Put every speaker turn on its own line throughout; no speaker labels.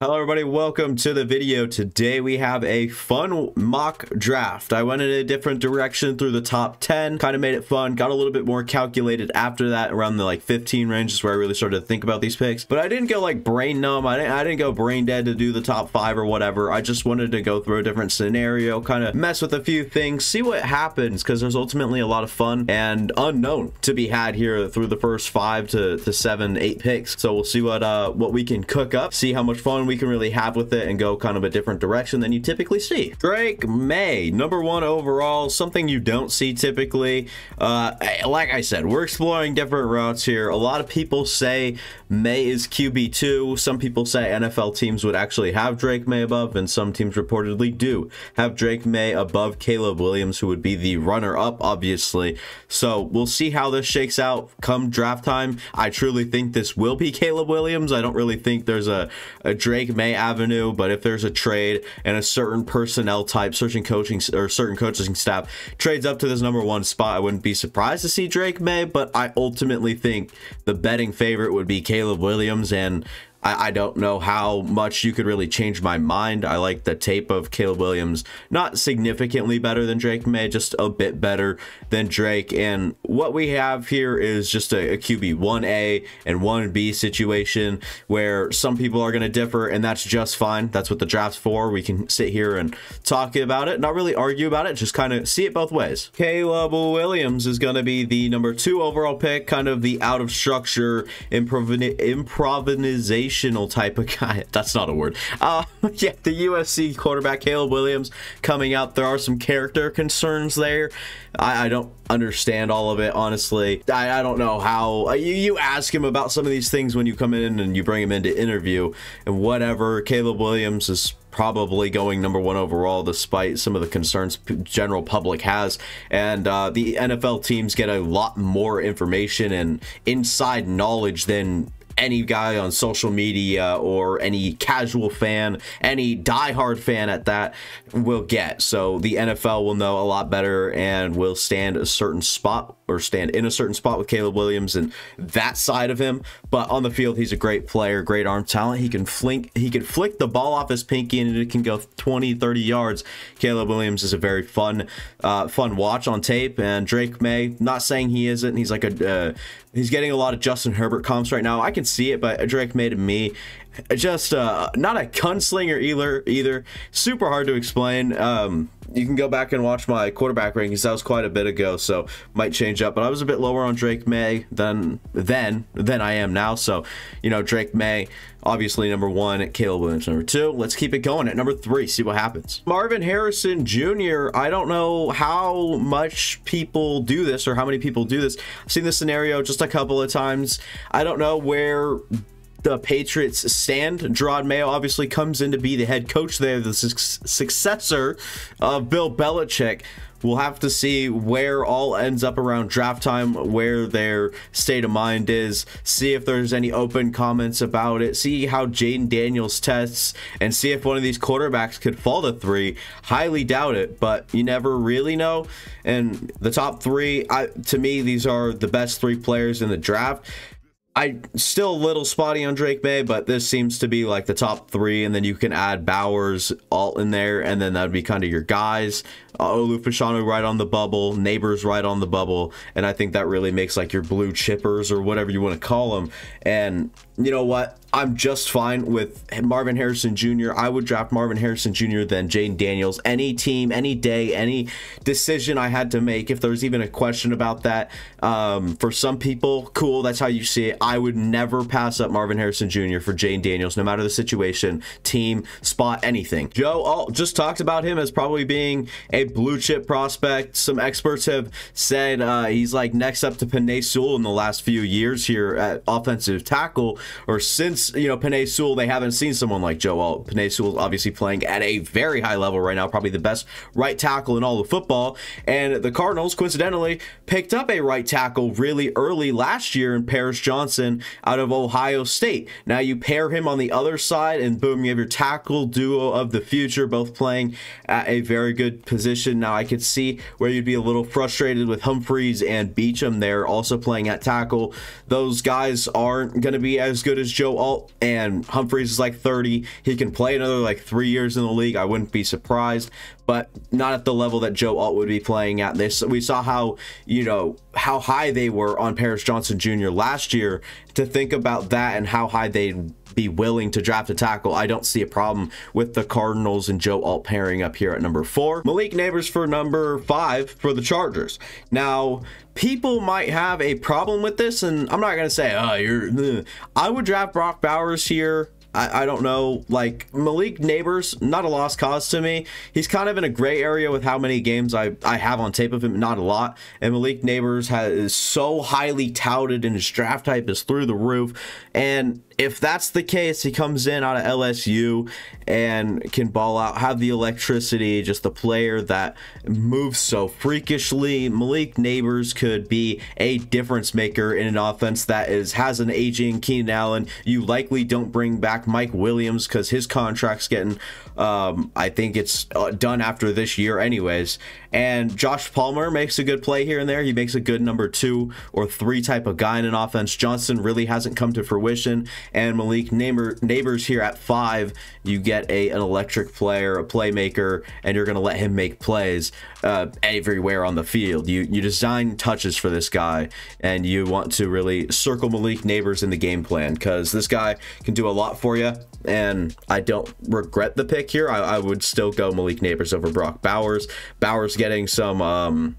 Hello everybody, welcome to the video. Today we have a fun mock draft. I went in a different direction through the top 10, kind of made it fun, got a little bit more calculated after that, around the 15 range is where I really started to think about these picks. But I didn't go brain numb, I didn't go brain dead to do the top 5 or whatever. I just wanted to go through a different scenario, kind of mess with a few things, see what happens, because there's ultimately a lot of fun and unknown to be had here through the first 5 to 7, 8 picks. So we'll see what we can cook up, see how much fun we can really have with it and go kind of a different direction than you typically see. Drake Maye, number 1 overall, something you don't see typically. Like I said, we're exploring different routes here. A lot of people say Maye is QB2. Some people say NFL teams would actually have Drake Maye above, and some teams reportedly do have Drake Maye above Caleb Williams, who would be the runner-up, obviously. So we'll see how this shakes out come draft time. I truly think this will be Caleb Williams. I don't really think there's a Drake Maye avenue, but if there's a trade and a certain personnel type, certain coaching staff trades up to this number 1 spot, I wouldn't be surprised to see Drake Maye, but I ultimately think the betting favorite would be Caleb Williams, and I don't know how much you could really change my mind. I like the tape of Caleb Williams, not significantly better than Drake Maye, just a bit better than Drake. And what we have here is just a QB 1A and 1B situation where some people are going to differ, and that's just fine. That's what the draft's for. We can sit here and talk about it, not really argue about it, just kind of see it both ways. Caleb Williams is going to be the number 2 overall pick, kind of the out of structure, improvisational type of guy. That's not a word. Yeah, the USC quarterback Caleb Williams coming out. There are some character concerns there. I don't understand all of it, honestly. I don't know how you ask him about some of these things when you come in and you bring him in to interview and whatever. Caleb Williams is probably going number 1 overall, despite some of the concerns general public has, and the NFL teams get a lot more information and inside knowledge than any guy on social media or any casual fan, any diehard fan at that, will get. So the NFL will know a lot better and will stand a certain spot, or stand in a certain spot with Caleb Williams and that side of him. But on the field, he's a great player, great arm talent. He can flick the ball off his pinky and it can go 20-30 yards. Caleb Williams is a very fun watch on tape. And Drake Maye, not saying he isn't, he's like he's getting a lot of Justin Herbert comps right now. I can see it, but Drake Maye to me, just not a gunslinger either. Super hard to explain. You can go back and watch my quarterback rankings. That was quite a bit ago, so might change up. But I was a bit lower on Drake Maye than I am now. So, you know, Drake Maye, obviously number 1, Caleb Williams number 2. Let's keep it going at number 3, see what happens. Marvin Harrison Jr. I don't know how much people do this or how many people do this. I've seen this scenario just a couple of times. I don't know where the Patriots stand. Jerod Mayo obviously comes in to be the head coach there, the successor of Bill Belichick. We'll have to see where all ends up around draft time, where their state of mind is, see if there's any open comments about it, see how Jaden Daniels tests, and see if one of these quarterbacks could fall to 3. Highly doubt it, but you never really know. And the top 3, to me, these are the best 3 players in the draft. I'm still a little spotty on Drake Maye, but this seems to be like the top 3, and then you can add Bowers all in there, and then that'd be kind of your guys. Olu Fashanu right on the bubble, Neighbors right on the bubble, and I think that really makes like your blue chippers or whatever you want to call them. And you know what? I'm just fine with Marvin Harrison Jr. I would draft Marvin Harrison Jr. than Jaden Daniels. Any team, any day, any decision I had to make, if there's even a question about that, for some people, cool, that's how you see it. I would never pass up Marvin Harrison Jr. for Jaden Daniels, no matter the situation, team, spot, anything. Joe just talked about him as probably being a blue chip prospect. Some experts have said he's like next up to Penei Sewell in the last few years here at offensive tackle, or since, you know, Penei Sewell, they haven't seen someone like Joe Alt. Penei Sewell obviously playing at a very high level right now, probably the best right tackle in all of football. And the Cardinals, coincidentally, picked up a right tackle really early last year in Paris Johnson out of Ohio State. Now you pair him on the other side, and boom, you have your tackle duo of the future, both playing at a very good position. Now I could see where you'd be a little frustrated with Humphreys and Beachum there also playing at tackle. Those guys aren't going to be as as good as Joe Alt, and Humphries is like 30. He can play another like 3 years in the league. I wouldn't be surprised, but not at the level that Joe Alt would be playing at. This, we saw how, you know, how high they were on Paris Johnson Jr. last year. To think about that and how high they'd be willing to draft a tackle, I don't see a problem with the Cardinals and Joe Alt pairing up here at number 4. Malik Neighbors for number 5 for the Chargers. Now, people might have a problem with this, and I'm not going to say, oh, you're... I would draft Brock Bowers here. I don't know, like, Malik Neighbors, not a lost cause to me. He's kind of in a gray area with how many games I have on tape of him, not a lot. And Malik Neighbors is so highly touted, and his draft type is through the roof. And if that's the case, he comes in out of LSU and can ball out, have the electricity, just a player that moves so freakishly. Malik Neighbors could be a difference maker in an offense that has an aging Keenan Allen. You likely don't bring back Mike Williams because his contract's getting, I think it's done after this year anyways. And Josh Palmer makes a good play here and there. He makes a good number 2 or 3 type of guy in an offense. Johnson really hasn't come to fruition. And Malik Neighbors here at 5, you get an electric player, a playmaker, and you're going to let him make plays everywhere on the field. You design touches for this guy, and you want to really circle Malik Neighbors in the game plan because this guy can do a lot for you. And I don't regret the pick here. I would still go Malik Neighbors over Brock Bowers. Bowers getting some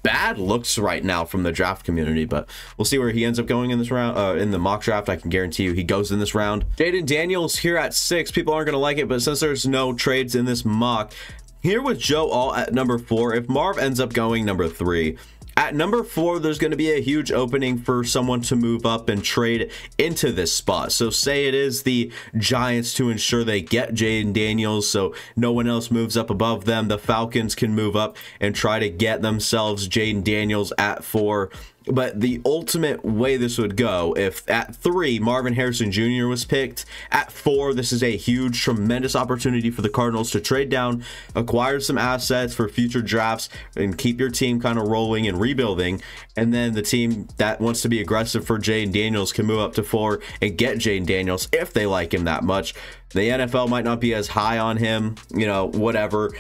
bad looks right now from the draft community, but we'll see where he ends up going in this round. In the mock draft, I can guarantee you he goes in this round. Jaden Daniels here at 6. People aren't going to like it, but since there's no trades in this mock, here with Joe Alt at number 4, if Marv ends up going number 3, at number 4, there's going to be a huge opening for someone to move up and trade into this spot. So say it is the Giants to ensure they get Jaden Daniels so no one else moves up above them. The Falcons can move up and try to get themselves Jaden Daniels at 4. But the ultimate way this would go, if at 3, Marvin Harrison Jr. was picked, at 4, this is a huge, tremendous opportunity for the Cardinals to trade down, acquire some assets for future drafts, and keep your team kind of rolling and rebuilding. And then the team that wants to be aggressive for Jaden Daniels can move up to 4 and get Jaden Daniels if they like him that much. The NFL might not be as high on him, you know, whatever.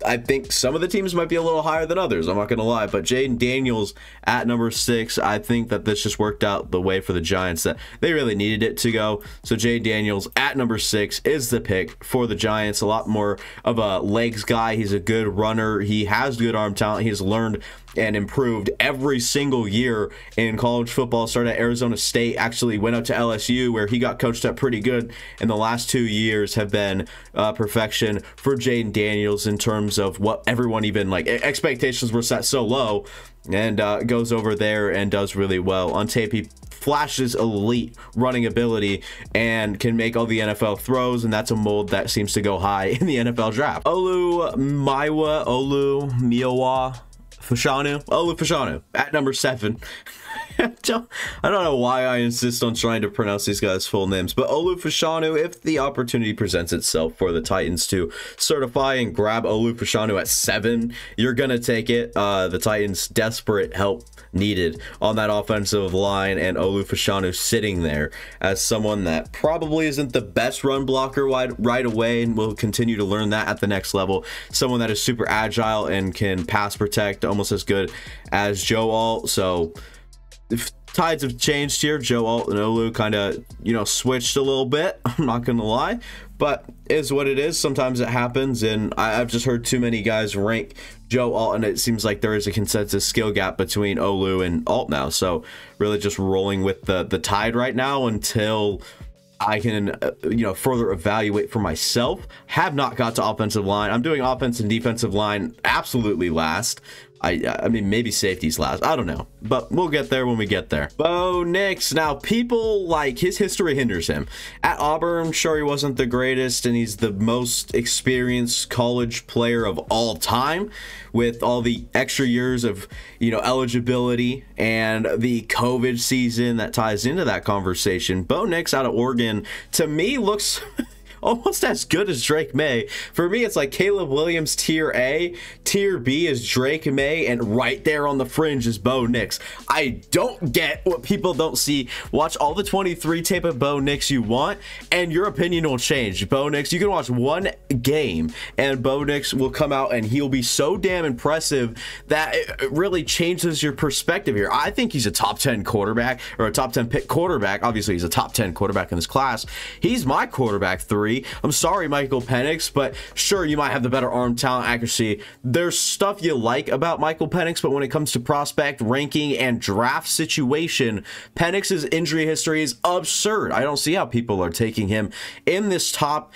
I think some of the teams might be a little higher than others, I'm not going to lie, but Jaden Daniels at number 6, I think that this just worked out the way for the Giants that they really needed it to go. So Jaden Daniels at number 6 is the pick for the Giants. A lot more of a legs guy. He's a good runner. He has good arm talent. He's learned and improved every single year in college football. Started at Arizona State, actually went up to LSU where he got coached up pretty good, and the last 2 years have been perfection for Jaden Daniels in terms of what everyone, even like expectations were set so low, and goes over there and does really well. On tape, he flashes elite running ability and can make all the NFL throws, and that's a mold that seems to go high in the NFL draft. Olu Fashanu at number 7. I don't know why I insist on trying to pronounce these guys' full names, but Olu Fashanu, if the opportunity presents itself for the Titans to certify and grab Olu Fashanu at 7, you're gonna take it. The Titans' desperate help needed on that offensive line, and Olu Fashanu sitting there as someone that probably isn't the best run blocker right away, and will continue to learn that at the next level. Someone that is super agile and can pass protect almost as good as Joe Alt. So if tides have changed here, Joe Alt and Olu kind of, you know, switched a little bit. I'm not gonna lie, but is what it is. Sometimes it happens, and I've just heard too many guys rank Joe Alt, and it seems like there is a consensus skill gap between Olu and Alt now. So really just rolling with the tide right now until I can, you know, further evaluate for myself. Have not got to offensive line. I'm doing offense and defensive line absolutely last. I mean, maybe safety's last. I don't know, but we'll get there when we get there. Bo Nix. Now, people like his history hinders him. At Auburn, sure, he wasn't the greatest, and he's the most experienced college player of all time with all the extra years of, you know, eligibility and the COVID season that ties into that conversation. Bo Nix out of Oregon, to me, looks almost as good as Drake May. For me, it's like Caleb Williams tier A, tier B is Drake May, and right there on the fringe is Bo Nix. I don't get what people don't see. Watch all the 23 tape of Bo Nix you want, and your opinion will change. Bo Nix, you can watch one game, and Bo Nix will come out, and he'll be so damn impressive that it really changes your perspective here. I think he's a top 10 quarterback, or a top 10 pick quarterback. Obviously, he's a top 10 quarterback in this class. He's my quarterback 3. I'm sorry, Michael Penix, but sure, you might have the better arm talent, accuracy. There's stuff you like about Michael Penix, but when it comes to prospect, ranking, and draft situation, Penix's injury history is absurd. I don't see how people are taking him in this top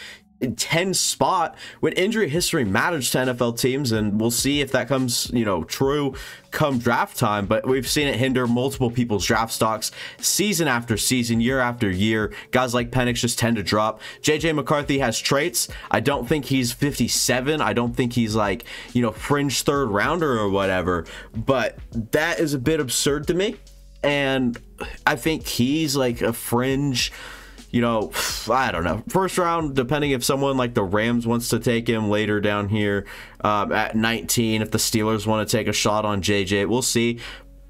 10 spot when injury history matters to NFL teams, and we'll see if that comes, true come draft time. But we've seen it hinder multiple people's draft stocks season after season, year after year. Guys like Penix just tend to drop. JJ McCarthy has traits. I don't think he's 57. I don't think he's like, fringe third rounder or whatever, but that is a bit absurd to me. And I think he's like a fringe, I don't know, first round, depending if someone like the Rams wants to take him later down here at 19, if the Steelers want to take a shot on JJ, we'll see.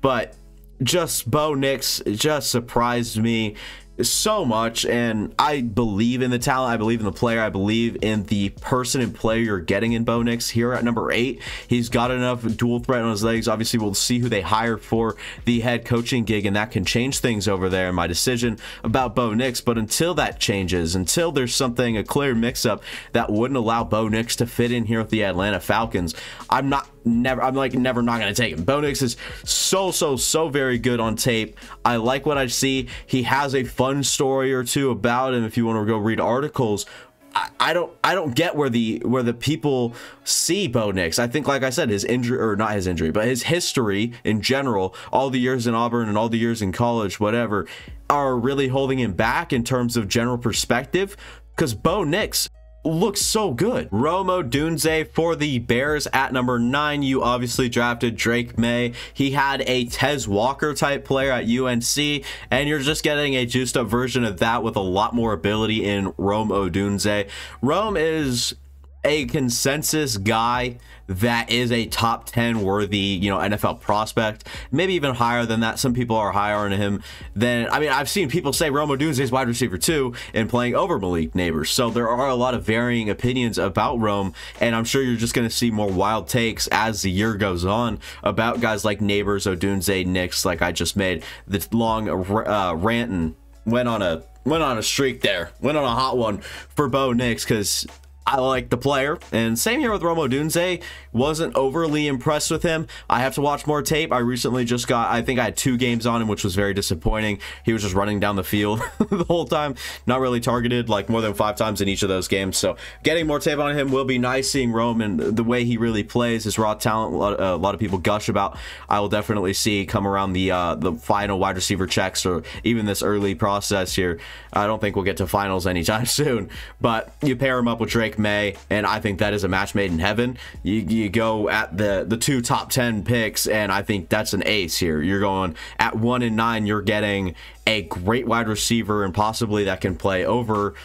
But just Bo Nix just surprised me so much, and I believe in the talent, I believe in the player, I believe in the person and player you're getting in Bo Nix here at number 8. He's got enough dual threat on his legs. Obviously, we'll see who they hire for the head coaching gig, and that can change things over there in my decision about Bo Nix. But until that changes, until there's something, a clear mix-up that wouldn't allow Bo Nix to fit in here with the Atlanta Falcons, I'm never not going to take him. Bo Nix is so very good on tape. I like what I see. He has a fun story or two about him if you want to go read articles. I don't get where the people see Bo Nix. I think, like I said, his injury, or not his injury, but his history in general, all the years in Auburn and all the years in college, whatever, are really holding him back in terms of general perspective, because Bo Nix looks so good. Rome Odunze for the Bears at number 9. You obviously drafted Drake May. He had a Tez Walker type player at UNC, and you're just getting a juiced up version of that with a lot more ability in Rome Odunze. Rome is a consensus guy that is a top 10 worthy, NFL prospect, maybe even higher than that. Some people are higher on him than, I've seen people say Rome Odunze is wide receiver 2 and playing over Malik Neighbors. So there are a lot of varying opinions about Rome, and I'm sure you're just going to see more wild takes as the year goes on about guys like Neighbors, Odunze, Nix, like I just made this long rant and went on a streak there, went on a hot one for Bo Nix, because I like the player. And same here with Rome Odunze. Wasn't overly impressed with him. I have to watch more tape. I recently just I think I had 2 games on him, which was very disappointing. He was just running down the field the whole time, not really targeted like more than 5 times in each of those games. So getting more tape on him will be nice. Seeing Rome and the way he really plays, his raw talent, a lot of people gush about, I will definitely see come around the final wide receiver checks, or even this early process here. I don't think we'll get to finals anytime soon, but you pair him up with Drake May, and I think that is a match made in heaven. You go at the 2 top 10 picks, and I think that's an ace here. You're going at 1 and 9, you're getting a great wide receiver, and possibly that can play over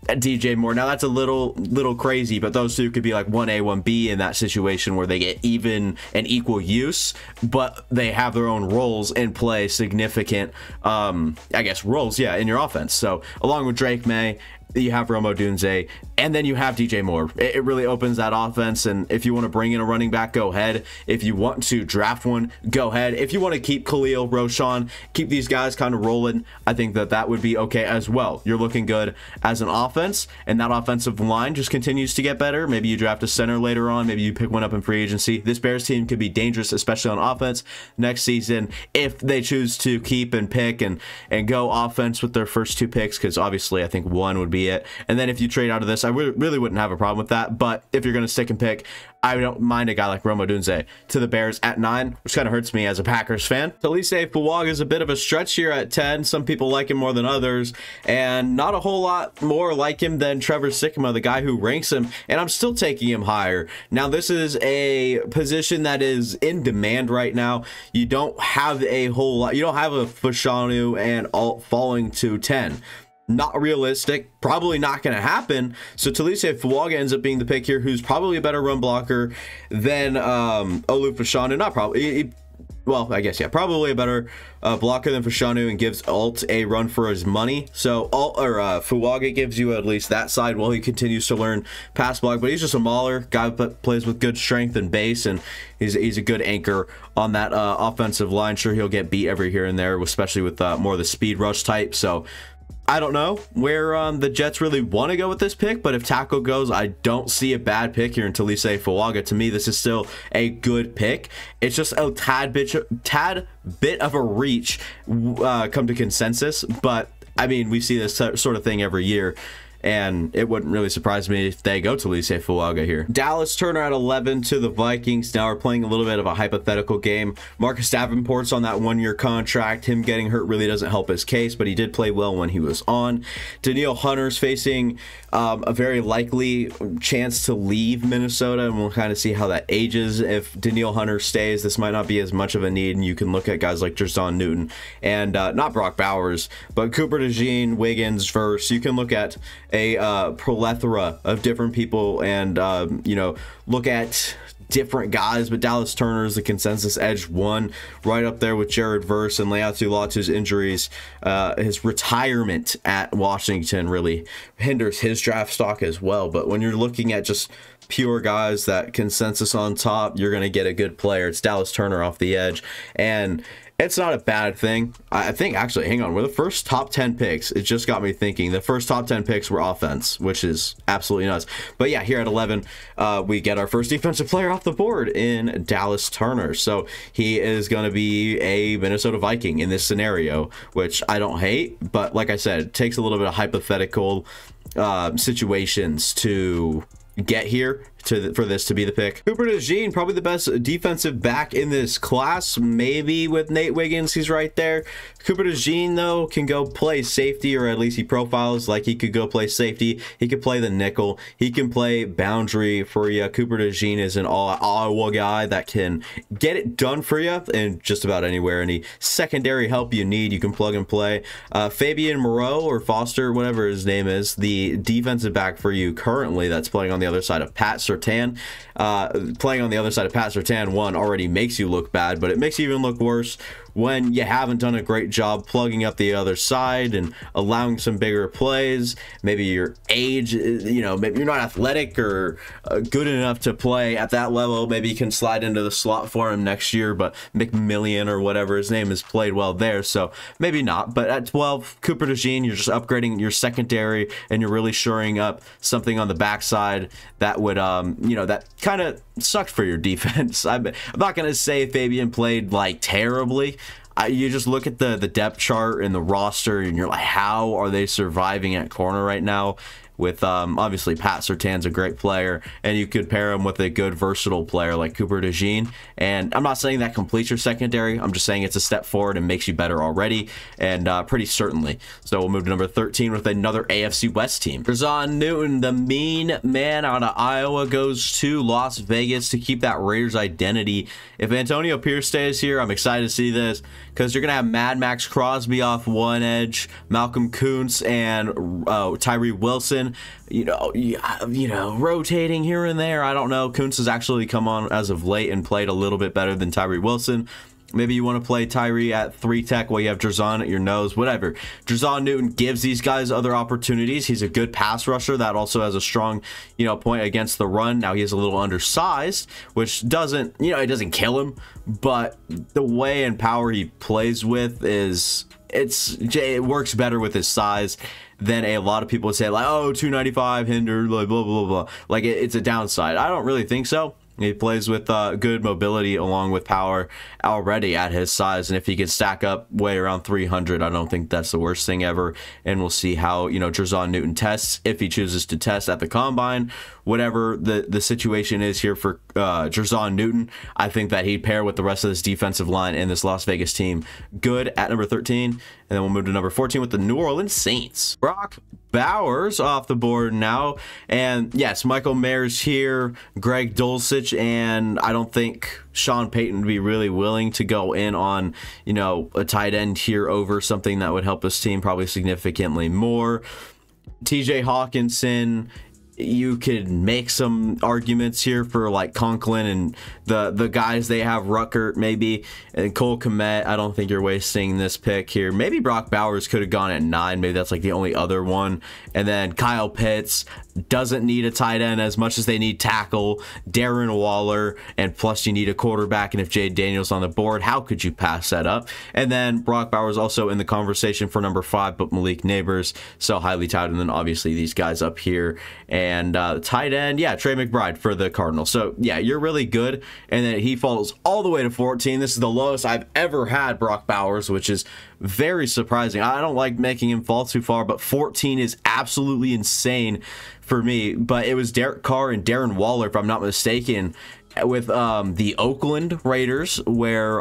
DJ Moore. Now that's a little crazy, but those 2 could be like 1A, 1B in that situation where they get even and equal use, but they have their own roles and play significant, roles, in your offense. So along with Drake May, you have Rome Odunze, and then you have DJ Moore. It really opens that offense, and if you want to bring in a running back, go ahead. If you want to draft one, go ahead. If you want to keep Khalil, Roshan, keep these guys kind of rolling, I think that would be okay as well. You're looking good as an offense, and that offensive line just continues to get better. Maybe you draft a center later on. Maybe you pick one up in free agency. This Bears team could be dangerous, especially on offense next season, if they choose to keep and pick and go offense with their first 2 picks, because obviously I think 1 would be it. And then if you trade out of this, I really wouldn't have a problem with that. But if you're going to stick and pick, I don't mind a guy like Rome Odunze to the Bears at 9, which kind of hurts me as a Packers fan. Talise Fuaga is a bit of a stretch here at 10. Some people like him more than others, and not a whole lot more like him than Trevor Sikkema, the guy who ranks him, and I'm still taking him higher. Now, this is a position that is in demand right now. You don't have a whole lot. You don't have a Fashanu and Alt falling to 10. not realistic, probably not going to happen. So Talise Fuaga ends up being the pick here, who's probably a better run blocker than Olu Fashanu. Not probably, well, I guess, yeah, probably a better blocker than Fashanu, and gives Alt a run for his money. So Fuaga gives you at least that side while he continues to learn pass block. But he's just a mauler guy that plays with good strength and base, and he's a good anchor on that offensive line. Sure, he'll get beat every here and there, especially with more of the speed rush type. So I don't know where the Jets really want to go with this pick, but if tackle goes, I don't see a bad pick here in Talise Fuaga. To me, this is still a good pick. It's just a tad bit of a reach come to consensus, but I mean, we see this sort of thing every year, and it wouldn't really surprise me if they go to Talise Fuaga here. Dallas Turner at 11 to the Vikings. Now we're playing a little bit of a hypothetical game. Marcus Davenport's on that one-year contract. Him getting hurt really doesn't help his case, but he did play well when he was on. Danielle Hunter's facing a very likely chance to leave Minnesota, and we'll kind of see how that ages. If Danielle Hunter stays, this might not be as much of a need, and you can look at guys like Jer'Zhan Newton and not Brock Bowers, but Cooper DeJean, Wiggins, Verse. You can look at a plethora of different people and you know, look at different guys, but Dallas Turner is the consensus edge one, right up there with Jared Verse, and Leatu Latu's injuries. His retirement at Washington really hinders his draft stock as well. But when you're looking at just pure guys, that consensus on top, you're going to get a good player. It's Dallas Turner off the edge, and it's not a bad thing. I think, actually, hang on, we're the first top 10 picks. It just got me thinking. The first top 10 picks were offense, which is absolutely nuts. But yeah, here at 11, we get our first defensive player off the board in Dallas Turner. So he is going to be a Minnesota Viking in this scenario, which I don't hate. But like I said, it takes a little bit of hypothetical situations to get here for this to be the pick. Cooper DeJean, probably the best defensive back in this class, maybe with Nate Wiggins, he's right there. Cooper DeJean, though, can go play safety, or at least he profiles like he could go play safety. He could play the nickel. He can play boundary for you. Cooper DeJean is an all-Iowa guy that can get it done for you in just about anywhere. Any secondary help you need, you can plug and play. Fabian Moreau, or Foster, whatever his name is, the defensive back for you currently that's playing on the other side of Pat Surtain. Playing on the other side of Pat Surtain, one, already makes you look bad, but it makes you even look worse when you haven't done a great job plugging up the other side and allowing some bigger plays. Maybe your age, you know, maybe you're not athletic or good enough to play at that level. Maybe you can slide into the slot for him next year, but McMillian or whatever his name is played well there, so maybe not. But at 12, Cooper DeJean, you're just upgrading your secondary, and you're really shoring up something on the backside that would, you know, that kind of sucked for your defense. I'm not going to say Fabian played like terribly. You just look at the depth chart and the roster, and you're like, how are they surviving at corner right now? With obviously Pat Surtain's a great player, and you could pair him with a good versatile player like Cooper DeJean. And I'm not saying that completes your secondary. I'm just saying it's a step forward and makes you better already, and pretty certainly. So we'll move to number 13 with another AFC West team. Jer'Zhan Newton, the mean man out of Iowa, goes to Las Vegas to keep that Raiders identity. If Antonio Pierce stays here, I'm excited to see this, because you're going to have Mad Max Crosby off one edge, Malcolm Kuntz and Tyree Wilson, you know, rotating here and there. I don't know. Kuntz has actually come on as of late and played a little bit better than Tyree Wilson. Maybe you want to play Tyree at 3 tech while you have Jer'Zhan at your nose, whatever. Jer'Zhan Newton gives these guys other opportunities. He's a good pass rusher that also has a strong, you know, point against the run. Now he is a little undersized, which doesn't, you know, it doesn't kill him, but the way and power he plays with is, it works better with his size than a lot of people would say, like, oh, 295 hindered, like, blah, blah, blah. Like, it's a downside. I don't really think so. He plays with good mobility along with power already at his size, and if he could stack up way around 300, I don't think that's the worst thing ever. And we'll see how, you know, Jer'Zhan Newton tests, if he chooses to test at the combine, whatever the situation is here for Jerzon Newton, I think that he'd pair with the rest of this defensive line in this Las Vegas team good at number 13. And then we'll move to number 14 with the New Orleans Saints. Brock Bowers off the board now. And yes, Michael Mayer's here, Greg Dulcich, and I don't think Sean Payton would be really willing to go in on, you know, a tight end here over something that would help his team probably significantly more. TJ Hawkinson, you could make some arguments here for like Conklin and the guys they have, Ruckert maybe, and Cole Kmet. I don't think you're wasting this pick here. Maybe Brock Bowers could have gone at 9. Maybe that's like the only other one. And then Kyle Pitts doesn't need a tight end as much as they need tackle. Darren Waller, and plus you need a quarterback. And if Jay Daniels on the board, how could you pass that up? And then Brock Bowers also in the conversation for number 5, but Malik Neighbors so highly touted. And then obviously these guys up here. And tight end, yeah, Trey McBride for the Cardinals. So yeah, you're really good. And then he falls all the way to 14. This is the lowest I've ever had Brock Bowers, which is very surprising. I don't like making him fall too far, but 14 is absolutely insane for me. But it was Derek Carr and Darren Waller, if I'm not mistaken, with the Oakland Raiders, where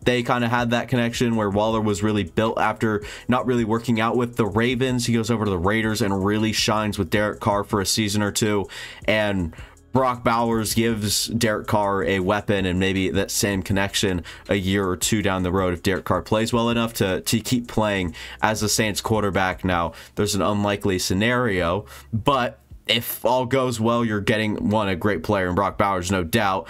they kind of had that connection where Waller was really built after not really working out with the Ravens. He goes over to the Raiders and really shines with Derek Carr for a season or two, and Brock Bowers gives Derek Carr a weapon and maybe that same connection a year or two down the road if Derek Carr plays well enough to keep playing as the Saints quarterback. Now, there's an unlikely scenario, but if all goes well, you're getting, 1, a great player in Brock Bowers, no doubt,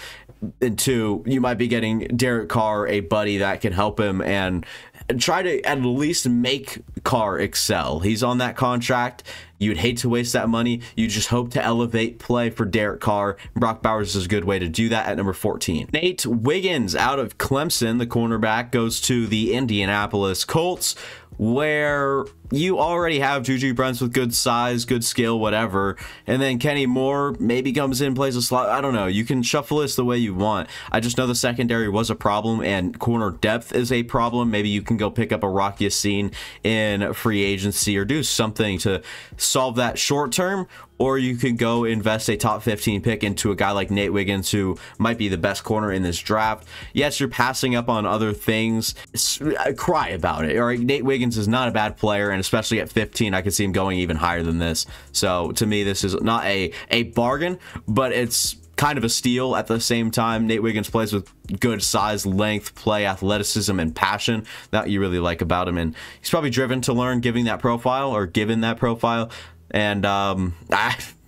and 2, you might be getting Derek Carr a buddy that can help him and try to at least make Carr excel. He's on that contract. You'd hate to waste that money. You just hope to elevate play for Derek Carr. Brock Bowers is a good way to do that at number 14. Nate Wiggins out of Clemson, the cornerback, goes to the Indianapolis Colts, where you already have Juju Brents with good size, good skill, whatever. And then Kenny Moore maybe comes in, plays a slot. I don't know. You can shuffle this the way you want. I just know the secondary was a problem and corner depth is a problem. Maybe you can go pick up a Rock Ya-Sin in free agency or do something to solve that short term, or you could go invest a top 15 pick into a guy like Nate Wiggins, who might be the best corner in this draft. Yes, you're passing up on other things. Cry about it. All right, Nate Wiggins is not a bad player, and especially at 15, I could see him going even higher than this. So to me, this is not a bargain, but it's kind of a steal at the same time. Nate Wiggins plays with good size, length, play, athleticism, and passion that you really like about him, and he's probably driven to learn given that profile. And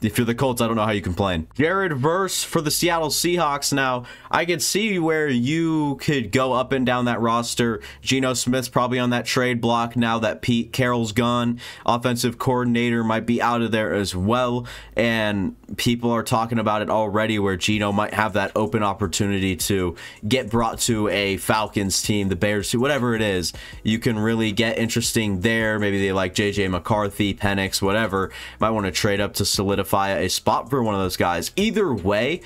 if you're the Colts, I don't know how you complain. Jared Verse for the Seattle Seahawks. Now, I could see where you could go up and down that roster. Geno Smith's probably on that trade block now that Pete Carroll's gone. Offensive coordinator might be out of there as well. And people are talking about it already where Geno might have that open opportunity to get brought to a Falcons team, the Bears team, whatever it is. You can really get interesting there. Maybe they like J.J. McCarthy, Penix, whatever. Might want to trade up to solidify a spot for one of those guys. Either way,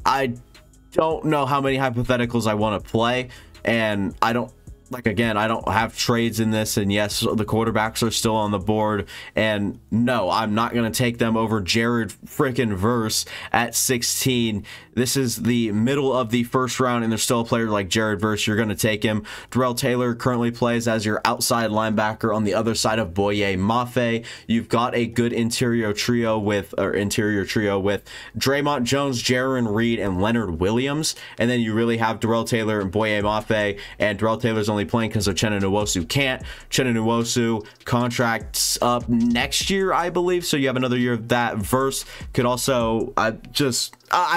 I don't know how many hypotheticals I want to play, and I don't, like, again, I don't have trades in this, and yes, the quarterbacks are still on the board, and no, I'm not going to take them over Jared freaking Verse at 16. This is the middle of the first round, and there's still a player like Jared Verse. You're going to take him. Darrell Taylor currently plays as your outside linebacker on the other side of Boye Mafe. You've got a good interior trio with Draymond Jones, Jaron Reed, and Leonard Williams, and then you really have Darrell Taylor and Boye Mafe, and Darrell Taylor's only playing because of Uchenna Nwosu can't. Uchenna Nwosu contracts up next year, I believe, so you have another year of that. Verse could also, I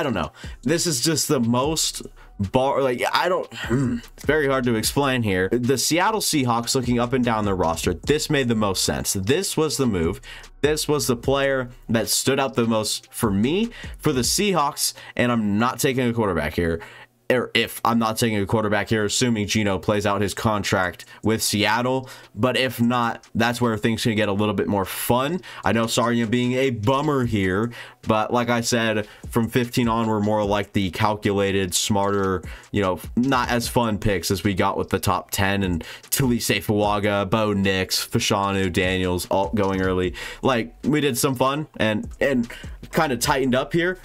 don't know. This is just the most it's very hard to explain here. The Seattle Seahawks, looking up and down their roster, this made the most sense. This was the move. This was the player that stood out the most for me, for the Seahawks, and I'm not taking a quarterback here. or if I'm not taking a quarterback here, assuming Geno plays out his contract with Seattle. But if not, that's where things can get a little bit more fun. I know Sarnia being a bummer here, but like I said, from 15 on, we're more like the calculated, smarter, you know, not as fun picks as we got with the top 10 and Tulise Fuaga, Bo Nix, Fashanu, Daniels, all going early. Like, we did some fun and kind of tightened up here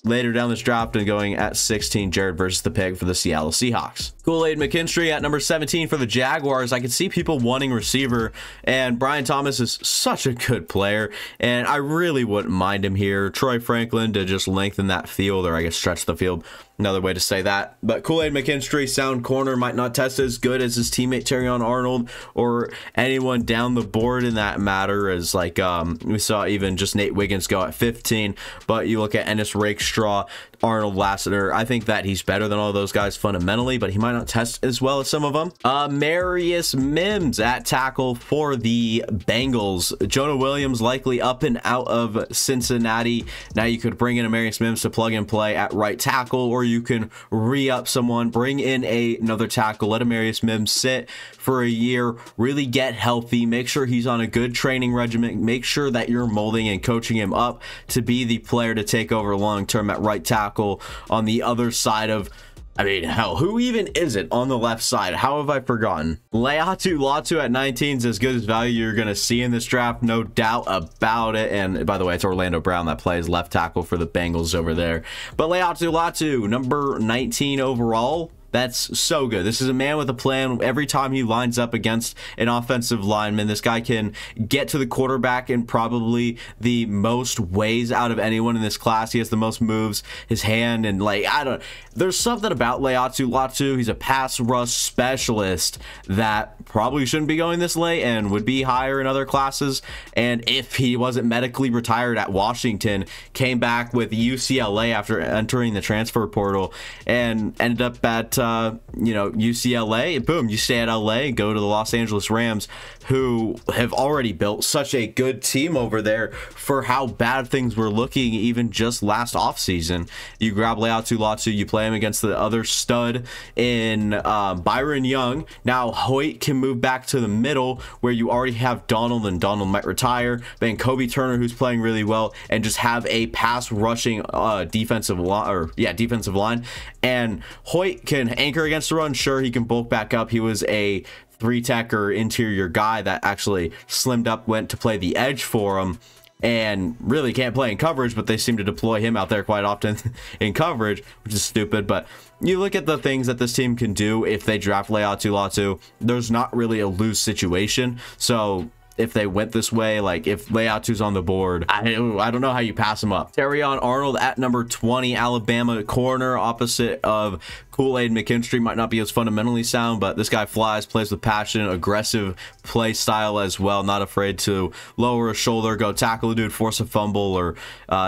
later down this draft, and going at 16, Jared versus the pick for the Seattle Seahawks. Kool-Aid McKinstry at number 17 for the Jaguars. I could see people wanting receiver, and Brian Thomas is such a good player, and I really wouldn't mind him here. Troy Franklin to just lengthen that field, or I guess stretch the field, another way to say that. But Kool-Aid McKinstry, sound corner, might not test as good as his teammate Terrion Arnold or anyone down the board in that matter, as like we saw even just Nate Wiggins go at 15. But you look at Ennis Rakestraw, Arnold Lassiter, I think that he's better than all those guys fundamentally, but he might not test as well as some of them. Marius Mims at tackle for the Bengals. Jonah Williams likely up and out of Cincinnati. Now you could bring in Marius Mims to plug and play at right tackle, or you can re-up someone, bring in another tackle, let Marius Mims sit for a year, really get healthy, make sure he's on a good training regimen, make sure that you're molding and coaching him up to be the player to take over long-term at right tackle. On the other side of, I mean, hell, who even is it on the left side? How have I forgotten? Laiatu Latu at 19 is as good as value you're going to see in this draft, no doubt about it. And by the way, it's Orlando Brown that plays left tackle for the Bengals over there. But Laiatu Latu, number 19 overall. That's so good. This is a man with a plan. Every time he lines up against an offensive lineman, this guy can get to the quarterback in probably the most ways out of anyone in this class. He has the most moves, his hand, and like, I don't, there's something about Laiatu Latu. He's a pass rush specialist that probably shouldn't be going this late and would be higher in other classes. And if he wasn't medically retired at Washington, came back with UCLA after entering the transfer portal and ended up at you know, UCLA, boom, you stay at LA and go to the Los Angeles Rams, who have already built such a good team over there for how bad things were looking even just last offseason. You grab Laiatu Latu, you play him against the other stud in Byron Young. Now Hoyt can move back to the middle where you already have Donald, and Donald might retire. Then Kobe Turner, who's playing really well, and just have a pass rushing defensive line. And Hoyt can anchor against the run. Sure, he can bulk back up. He was a 3-tech or interior guy that actually slimmed up, went to play the edge for him, and really can't play in coverage, but they seem to deploy him out there quite often in coverage, which is stupid. But you look at the things that this team can do if they draft Laiatu Latu, there's not really a lose situation. So if they went this way, like if Laiatu's on the board, I don't know how you pass him up. Terrion Arnold at number 20, Alabama corner, opposite of Kool-Aid McKinstry. Might not be as fundamentally sound, but this guy flies, plays with passion, aggressive play style as well, not afraid to lower a shoulder, go tackle a dude, force a fumble, or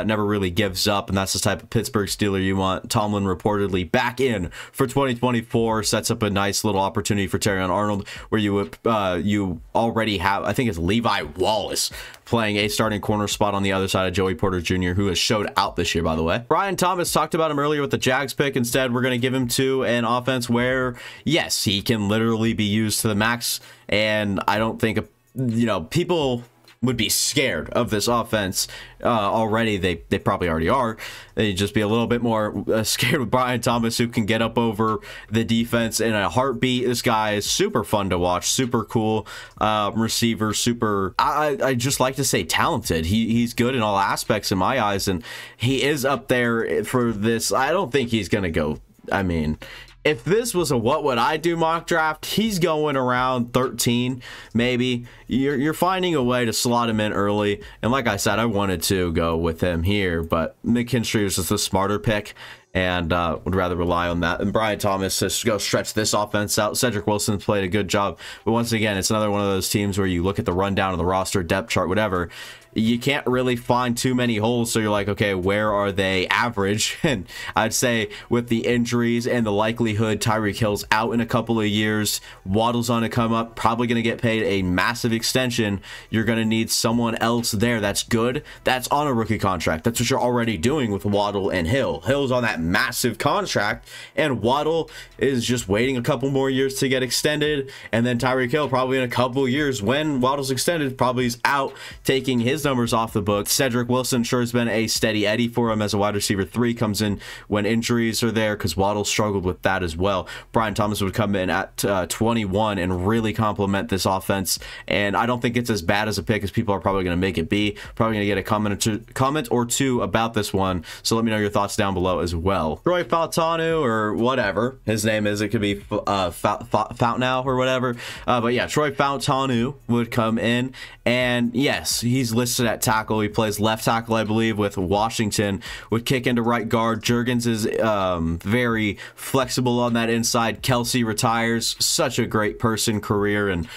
never really gives up. And that's the type of Pittsburgh Steeler you want. Tomlin reportedly back in for 2024, sets up a nice little opportunity for Terrion Arnold, where you already have, I think it's Levi Wallace playing a starting corner spot on the other side of Joey Porter Jr., who has showed out this year, by the way. Brian Thomas, talked about him earlier with the Jags pick. Instead, we're going to give him to an offense where, yes, he can literally be used to the max. And I don't think, you know, people would be scared of this offense already. They probably already are. They'd just be a little bit more scared with Brian Thomas, who can get up over the defense in a heartbeat. This guy is super fun to watch, super cool receiver, super, I just like to say talented. He's good in all aspects in my eyes, and he is up there for this. I don't think he's gonna go, I mean, if this was a what would I do mock draft, he's going around 13 maybe. You're finding a way to slot him in early, and like I said, I wanted to go with him here, but McKinstry was just a smarter pick, and would rather rely on that. And Brian Thomas has to go stretch this offense out. Cedric Wilson's played a good job, but once again, it's another one of those teams where you look at the rundown of the roster, depth chart, whatever, you can't really find too many holes. So you're like, okay, where are they average? And I'd say with the injuries and the likelihood Tyreek Hill's out in a couple of years, Waddle's on to come up, probably going to get paid a massive extension. You're going to need someone else there that's good, that's on a rookie contract. That's what you're already doing with Waddle and Hill. Hill's on that massive contract, and Waddle is just waiting a couple more years to get extended, and then Tyreek Hill probably in a couple years when Waddle's extended probably is out, taking his numbers off the book. Cedric Wilson sure has been a steady Eddie for him as a wide receiver 3, comes in when injuries are there because Waddle struggled with that as well. Brian Thomas would come in at 21 and really complement this offense, and I don't think it's as bad as a pick as people are probably going to make it be. Probably going to get a comment or two about this one, so let me know your thoughts down below as well. Troy Fautanu, or whatever his name is, it could be Fountain or whatever, but yeah, Troy Fautanu would come in, and yes, he's listed at tackle. He plays left tackle, I believe, with Washington. Would kick into right guard. Juergens is very flexible on that inside. Kelsey retires. Such a great person, career, and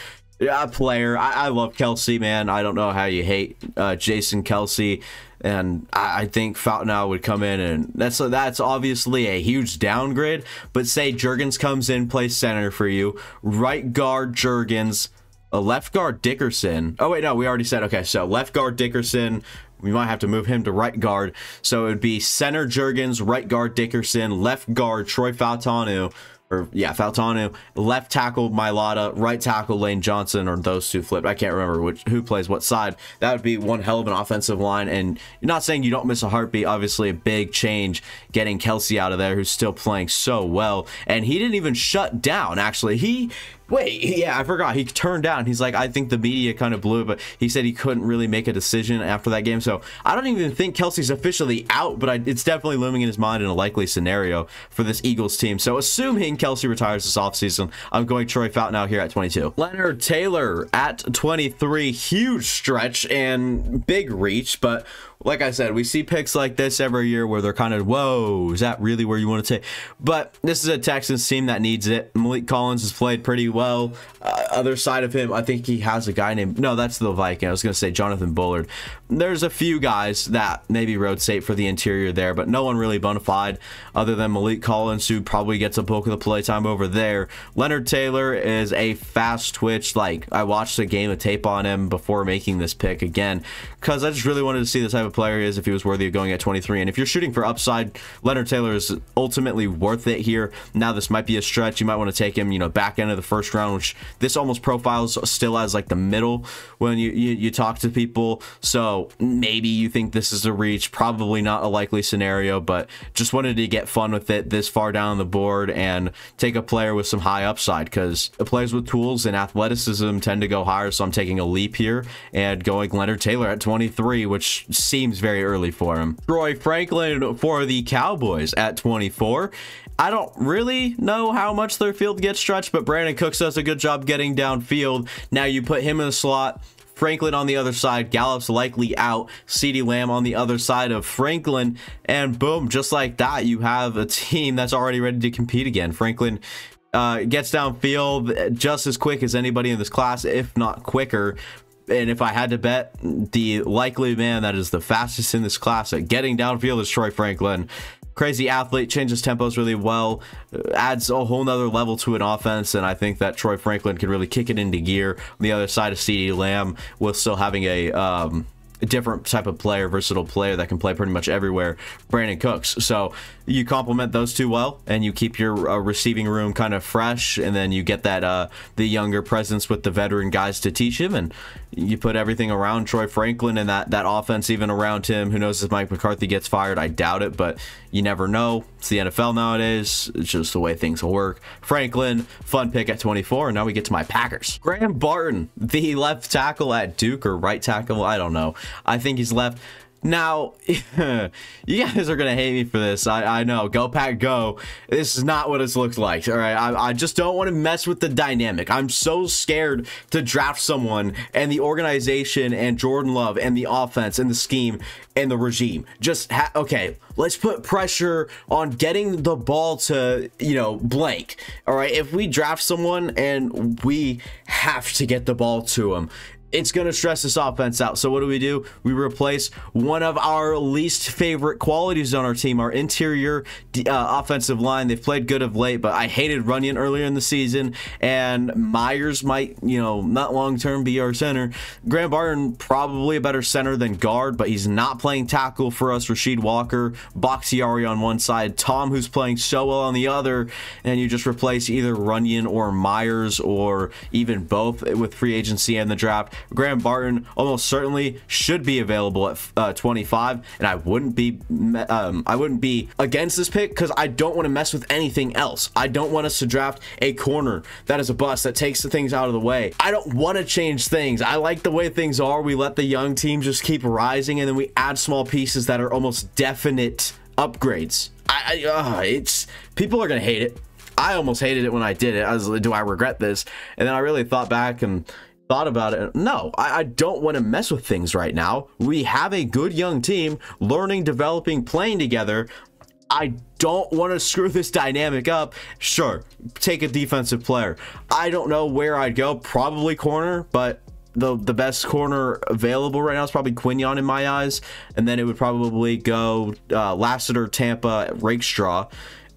player. I love Kelsey, man. I don't know how you hate Jason Kelsey. And I think Fountain would come in, and that's obviously a huge downgrade. But say Juergens comes in, plays center for you, right guard Juergens, a left guard Dickerson. Oh wait, no, we already said, okay, so left guard Dickerson. We might have to move him to right guard. So it would be center Juergens, right guard Dickerson, left guard Troy Fautanu. Or yeah, Fautanu, left tackle Mailata, right tackle Lane Johnson, or those two flipped. I can't remember who plays what side. That would be one hell of an offensive line, and you're not saying you don't miss a heartbeat. Obviously, a big change getting Kelsey out of there, who's still playing so well, and he didn't even shut down. Actually, I forgot. He turned down. He's like, I think the media kind of blew it, but he said he couldn't really make a decision after that game. So I don't even think Kelsey's officially out, but it's definitely looming in his mind in a likely scenario for this Eagles team. So assuming Kelsey retires this offseason, I'm going Troy Fountain here at 22. Leonard Taylor at 23. Huge stretch and big reach, but like I said, we see picks like this every year where they're kind of, whoa, is that really where you want to take? But this is a Texans team that needs it. Malik Collins has played pretty well. Other side of him, I think he has a guy named, no, that's the Viking. I was going to say Jonathan Bullard. There's a few guys that maybe rotate for the interior there, but no one really bona fide other than Malik Collins, who probably gets a bulk of the play time over there. Leonard Taylor is a fast twitch. Like, I watched a game of tape on him before making this pick again, because I just really wanted to see the type of player he is, if he was worthy of going at 23. And if you're shooting for upside, Leonard Taylor is ultimately worth it here. Now, this might be a stretch. You might want to take him, back end of the first round, which this almost profiles still as like the middle when you talk to people. So maybe you think this is a reach. Probably not a likely scenario, but just wanted to get fun with it this far down the board and take a player with some high upside, because the players with tools and athleticism tend to go higher. So I'm taking a leap here and going Leonard Taylor at 23, which seems very early for him. Troy Franklin for the Cowboys at 24. I don't really know how much their field gets stretched, but Brandon Cooks does a good job getting downfield. Now you put him in the slot, Franklin on the other side, Gallup's likely out, CeeDee Lamb on the other side of Franklin, and boom, just like that, you have a team that's already ready to compete again. Franklin gets downfield just as quick as anybody in this class, if not quicker. And if I had to bet, the likely man that is the fastest in this class at getting downfield is Troy Franklin. Crazy athlete, changes tempos really well, adds a whole nother level to an offense, and I think that Troy Franklin can really kick it into gear. On the other side of CeeDee Lamb, with still having a different type of player, versatile player that can play pretty much everywhere, Brandon Cooks. So you complement those two well, and you keep your receiving room kind of fresh, and then you get that the younger presence with the veteran guys to teach him, and you put everything around Troy Franklin and that offense even around him. Who knows if Mike McCarthy gets fired? I doubt it, but you never know. It's the NFL nowadays. It's just the way things will work. Franklin, fun pick at 24, and now we get to my Packers. Graham Barton, the left tackle at Duke, or right tackle, I don't know. I think he's left. Now, you guys are going to hate me for this. I know. Go Pack, go. This is not what it's looked like. All right. I just don't want to mess with the dynamic. I'm so scared to draft someone and the organization and Jordan Love and the offense and the scheme and the regime. Just, okay, let's put pressure on getting the ball to, blank. All right. If we draft someone and we have to get the ball to him, it's going to stress this offense out. So what do? We replace one of our least favorite qualities on our team, our interior offensive line. They've played good of late, but I hated Runyon earlier in the season, and Myers might, not long-term be our center. Graham Barton, probably a better center than guard, but he's not playing tackle for us. Rasheed Walker, Bakhtiari on one side, Tom, who's playing so well on the other, and you just replace either Runyon or Myers, or even both with free agency and the draft. Graham Barton almost certainly should be available at 25, and I wouldn't be against this pick because I don't want to mess with anything else. I don't want us to draft a corner that is a bust, that takes the things out of the way. I don't want to change things. I like the way things are. We let the young team just keep rising, and then we add small pieces that are almost definite upgrades. It's people are gonna hate it. I almost hated it when I did it. I was like, do I regret this? And then I really thought back and thought about it. No, I don't want to mess with things right now. We have a good young team, learning, developing, playing together. I don't want to screw this dynamic up. Sure, take a defensive player. I don't know where I'd go. Probably corner, but the best corner available right now is probably Quinion in my eyes. And then it would probably go Lassiter, Tampa, Rakestraw.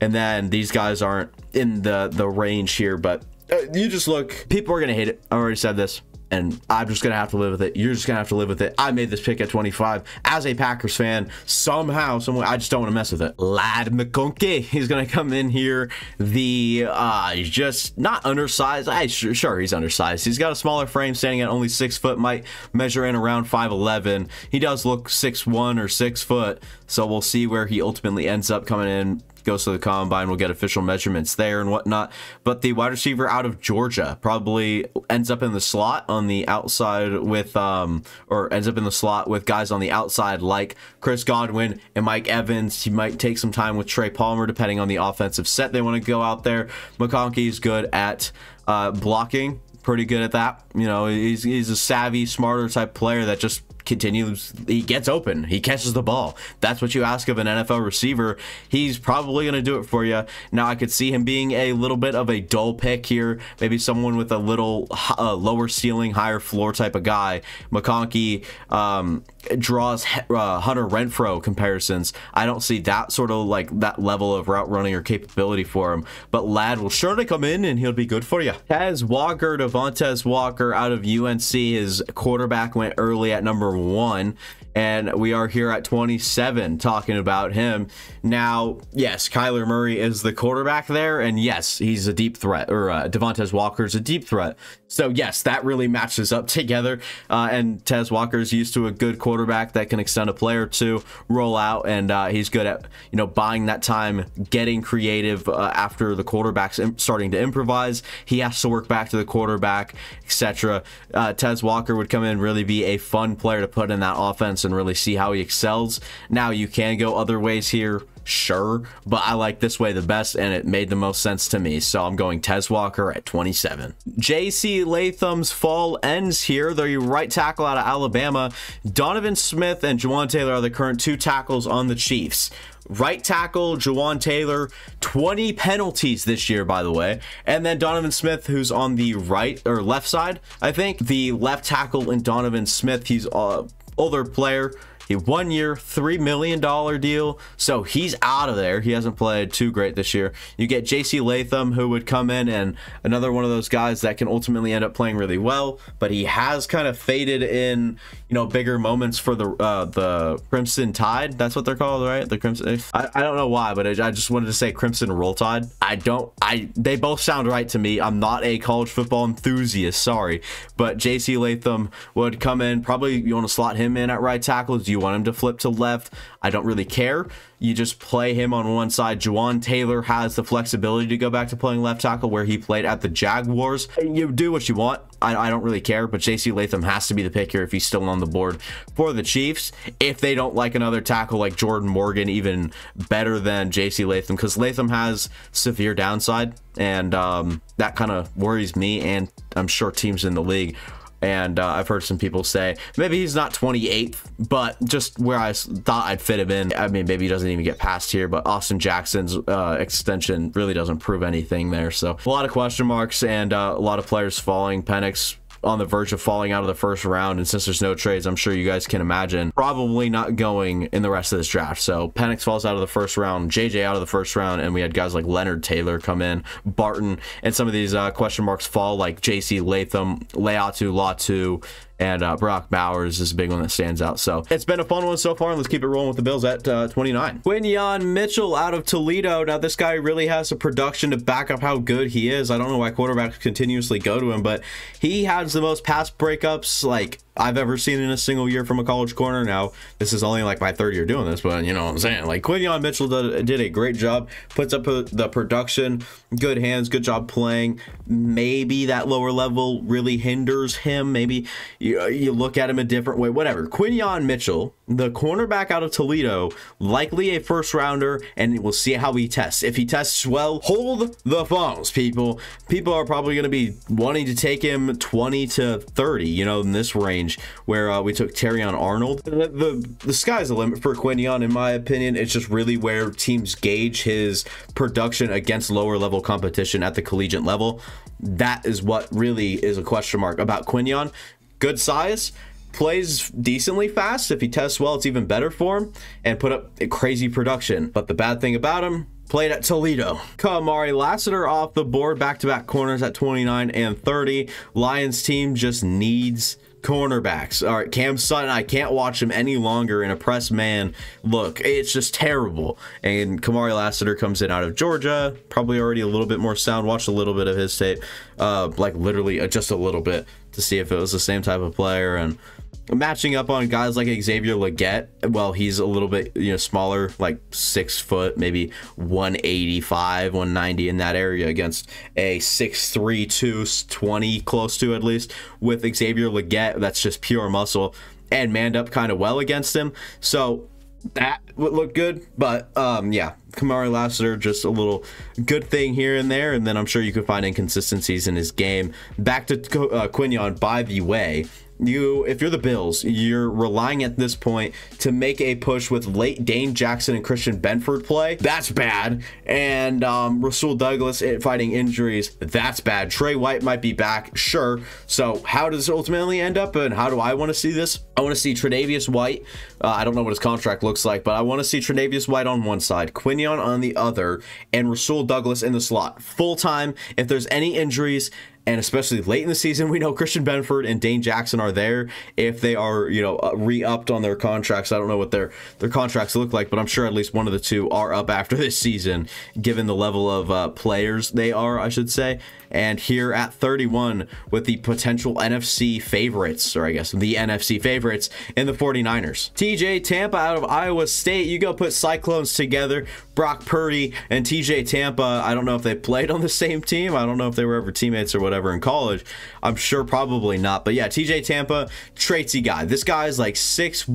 And then these guys aren't in the range here, but you just look, people are going to hate it. I already said this, and I'm just going to have to live with it. You're just going to have to live with it. I made this pick at 25 as a Packers fan. Somehow, someway, I just don't want to mess with it. Ladd McConkey, he's going to come in here. He's just not undersized. Sure, he's undersized. He's got a smaller frame, standing at only 6 foot, might measure in around 5'11". He does look 6'1" or 6 foot, so we'll see where he ultimately ends up coming in. Goes to the combine, we'll get official measurements there and whatnot. But the wide receiver out of Georgia probably ends up in the slot on the outside with or ends up in the slot with guys on the outside like Chris Godwin and Mike Evans. He might take some time with Trey Palmer depending on the offensive set they want to go out there. McConkey is good at blocking, pretty good at that. He's a savvy, smarter type player that just continues. He gets open, he catches the ball. That's what you ask of an NFL receiver. He's probably going to do it for you. Now I could see him being a little bit of a dull pick here, maybe someone with a little lower ceiling, higher floor type of guy. McConkey draws Hunter Renfrow comparisons. I don't see that sort of that level of route running or capability for him, but Ladd will surely come in and he'll be good for you. Devontae Walker out of UNC. His quarterback went early at number 1, and we are here at 27 talking about him. Now, yes, Kyler Murray is the quarterback there, and yes, he's a deep threat, or Devontae Walker is a deep threat. So yes, that really matches up together, and Tez Walker is used to a good quarterback that can extend a play or two, roll out, and he's good at buying that time, getting creative after the quarterback's starting to improvise. He has to work back to the quarterback, etc. Tez Walker would come in, really be a fun player to put in that offense and really see how he excels. Now you can go other ways here, sure, but I like this way the best, and it made the most sense to me, so I'm going Tez Walker at 27. J.C. Latham's fall ends here. The right tackle out of Alabama. Donovan Smith and Juwan Taylor are the current 2 tackles on the Chiefs. Right tackle Juwan Taylor, 20 penalties this year, by the way. And then Donovan Smith, who's on the right or left side, I think. The left tackle in Donovan Smith, he's an older player. A 1 year, $3 million deal. So he's out of there. He hasn't played too great this year. You get J.C. Latham, who would come in, and another one of those guys that can ultimately end up playing really well, but he has kind of faded in, bigger moments for the Crimson Tide. That's what they're called, right? The Crimson. I don't know why, but I just wanted to say Crimson Roll Tide. They both sound right to me. I'm not a college football enthusiast, sorry, but J.C. Latham would come in. Probably you want to slot him in at right tackle. Do you want him to flip to left? I don't really care. You just play him on one side. Juwan Taylor has the flexibility to go back to playing left tackle where he played at the Jaguars. You do what you want. I don't really care, but J.C. Latham has to be the pick here if he's still on the board for the Chiefs. If they don't like another tackle like Jordan Morgan, even better than J.C. Latham, because Latham has severe downside, and that kind of worries me, and I'm sure teams in the league. And I've heard some people say maybe he's not 28th, but just where I thought I'd fit him in. I mean, maybe he doesn't even get past here, but Austin Jackson's extension really doesn't prove anything there. So a lot of question marks and a lot of players falling. Penix on the verge of falling out of the first round, and since there's no trades, I'm sure you guys can imagine probably not going in the rest of this draft. So Penix falls out of the first round, JJ out of the first round, and we had guys like Leonard Taylor come in, Barton, and some of these question marks fall, like JC Latham, Leatu Latu, and Brock Bowers is a big one that stands out. So it's been a fun one so far, and let's keep it rolling with the Bills at 29. Quinyon Mitchell out of Toledo. Now, this guy really has the production to back up how good he is. I don't know why quarterbacks continuously go to him, but he has the most pass breakups like I've ever seen in a single year from a college corner. Now, this is only like my third year doing this, but you know what I'm saying. Like, Quinyon Mitchell did a great job, puts up the production, good hands, good job playing. Maybe that lower level really hinders him. Maybe you look at him a different way, whatever. Quinyon Mitchell, the cornerback out of Toledo, likely a first rounder, and we'll see how he tests. If he tests well, hold the phones, people. People are probably going to be wanting to take him 20 to 30, you know, in this range where we took Terrion Arnold. The sky's the limit for Quinyon, in my opinion. It's just really where teams gauge his production against lower level competition at the collegiate level. That is what really is a question mark about Quinyon. Good size, plays decently fast. If he tests well, it's even better for him, and put up a crazy production. But the bad thing about him, played at Toledo. Kamari Lassiter off the board, back-to-back corners at 29 and 30. Lions team just needs cornerbacks. All right, Cam Sutton, I can't watch him any longer in a press man look. It's just terrible. And Kamari Lassiter comes in out of Georgia, probably already a little bit more sound. Watched a little bit of his tape, like literally just a little bit, to see if it was the same type of player. And matching up on guys like Xavier Legette, well, he's a little bit, you know, smaller, like 6 foot, maybe 185, 190 in that area, against a 6'3", 220, close to at least, with Xavier Legette, that's just pure muscle, and manned up kind of well against him. So that would look good, but yeah, Kamari Lassiter, just a little good thing here and there, and then I'm sure you could find inconsistencies in his game. Back to Quinyon, by the way. If you're the Bills, you're relying at this point to make a push with late Dane Jackson and Christian Benford play. That's bad. And Rasul Douglas fighting injuries. That's bad. Trey White might be back. Sure. So how does this ultimately end up, and how do I want to see this? I want to see Tre'Davious White. I don't know what his contract looks like, but I want to see Tre'Davious White on one side, Quinyon on the other, and Rasul Douglas in the slot. Full time. If there's any injuries, and especially late in the season, we know Christian Benford and Dane Jackson are there. If they are, you know, re-upped on their contracts, I don't know what their contracts look like, but I'm sure at least one of the two are up after this season, given the level of players they are, I should say. And here at 31, with the potential NFC favorites, or I guess the NFC favorites in the 49ers. TJ Tampa out of Iowa State. You go put Cyclones together. Brock Purdy and TJ Tampa. I don't know if they played on the same team. I don't know if they were ever teammates or whatever in college. I'm sure probably not. But yeah, TJ Tampa, traitsy guy. This guy is like 6'1",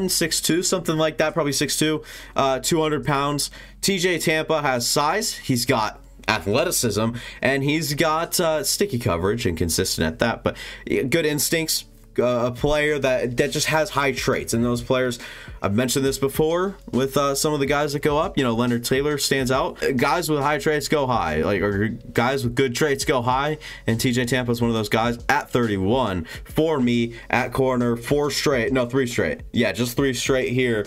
6'2", something like that. Probably 6'2", 200 pounds. TJ Tampa has size. He's got athleticism, and he's got sticky coverage, and consistent at that, but good instincts. A player that just has high traits, and those players, I've mentioned this before with some of the guys that go up. You know, Leonard Taylor stands out. Guys with high traits go high, or guys with good traits go high, and TJ Tampa is one of those guys at 31 for me at corner. 3 straight. Yeah, just 3 straight here.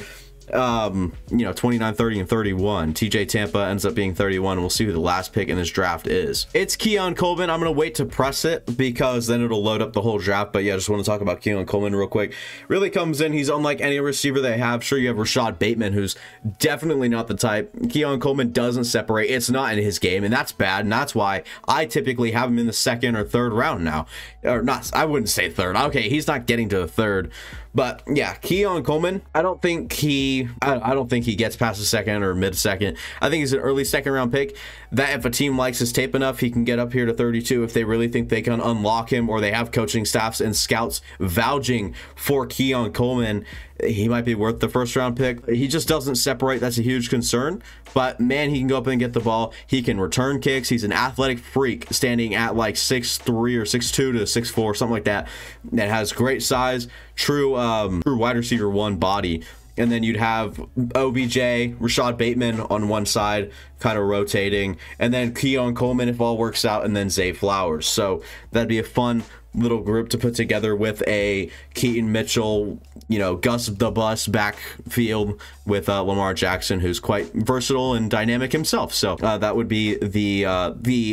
You know, 29, 30, and 31. TJ Tampa ends up being 31, and we'll see who the last pick in this draft is. It's Keon Coleman. I'm going to wait to press it because then it'll load up the whole draft. But yeah, I just want to talk about Keon Coleman real quick. Really comes in. He's unlike any receiver they have. Sure, you have Rashad Bateman, who's definitely not the type. Keon Coleman doesn't separate. It's not in his game, and that's bad. And that's why I typically have him in the 2nd or 3rd round now. Or not, I wouldn't say 3rd. Okay, he's not getting to the 3rd. But yeah, Keon Coleman, I don't think he gets past the 2nd or mid-2nd. I think he's an early 2nd round pick that if a team likes his tape enough, he can get up here to 32 if they really think they can unlock him, or they have coaching staffs and scouts vouching for Keon Coleman. He might be worth the 1st round pick. He just doesn't separate. That's a huge concern. But man, he can go up and get the ball. He can return kicks. He's an athletic freak, standing at like 6'3" or 6'2" to 6'4", something like that. That has great size, true wide receiver 1 body. And then you'd have OBJ, Rashad Bateman on one side, kind of rotating, and then Keon Coleman if all works out, and then Zay Flowers. So that'd be a fun little group to put together with a Keaton Mitchell, you know, Gus the Bus backfield with Lamar Jackson, who's quite versatile and dynamic himself. So that would be the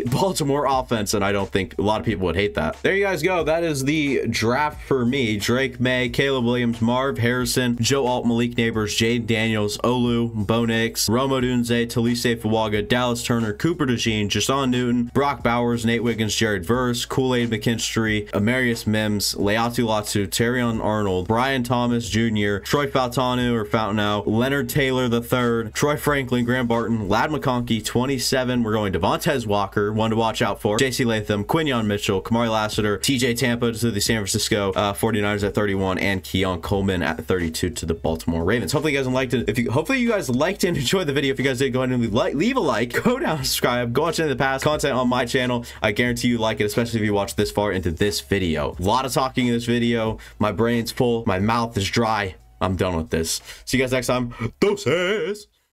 Baltimore offense, and I don't think a lot of people would hate that. There you guys go. That is the draft for me. Drake May, Caleb Williams, Marv Harrison, Joe Alt, Malik Neighbors, Jade Daniels, Olu, Bo Nix, Rome Odunze, Talise Fuaga, Dallas Turner, Cooper DeJean, Jason Newton, Brock Bowers, Nate Wiggins, Jared Verse, Kool-Aid McKinstry, Amarius Mims, Leatu Latu, Terrion Arnold, Brian Thomas Jr., Troy Fautanu or Fountainow, Leonard Taylor III, Troy Franklin, Graham Barton, Lad McConkey, 27. We're going Devontae Walker, one to watch out for, JC Latham, Quinyon Mitchell, Kamari Lassiter, TJ Tampa to the San Francisco 49ers at 31, and Keon Coleman at 32 to the Baltimore Ravens. Hopefully you guys liked it. Hopefully you guys liked and enjoyed the video. If you guys did, go ahead and leave a like, go down, subscribe, go watch any of the past content on my channel. I guarantee you like it, especially if you watch this far into this video. A lot of talking in this video. My brain's full. My mouth is dry. I'm done with this. See you guys next time. Doses.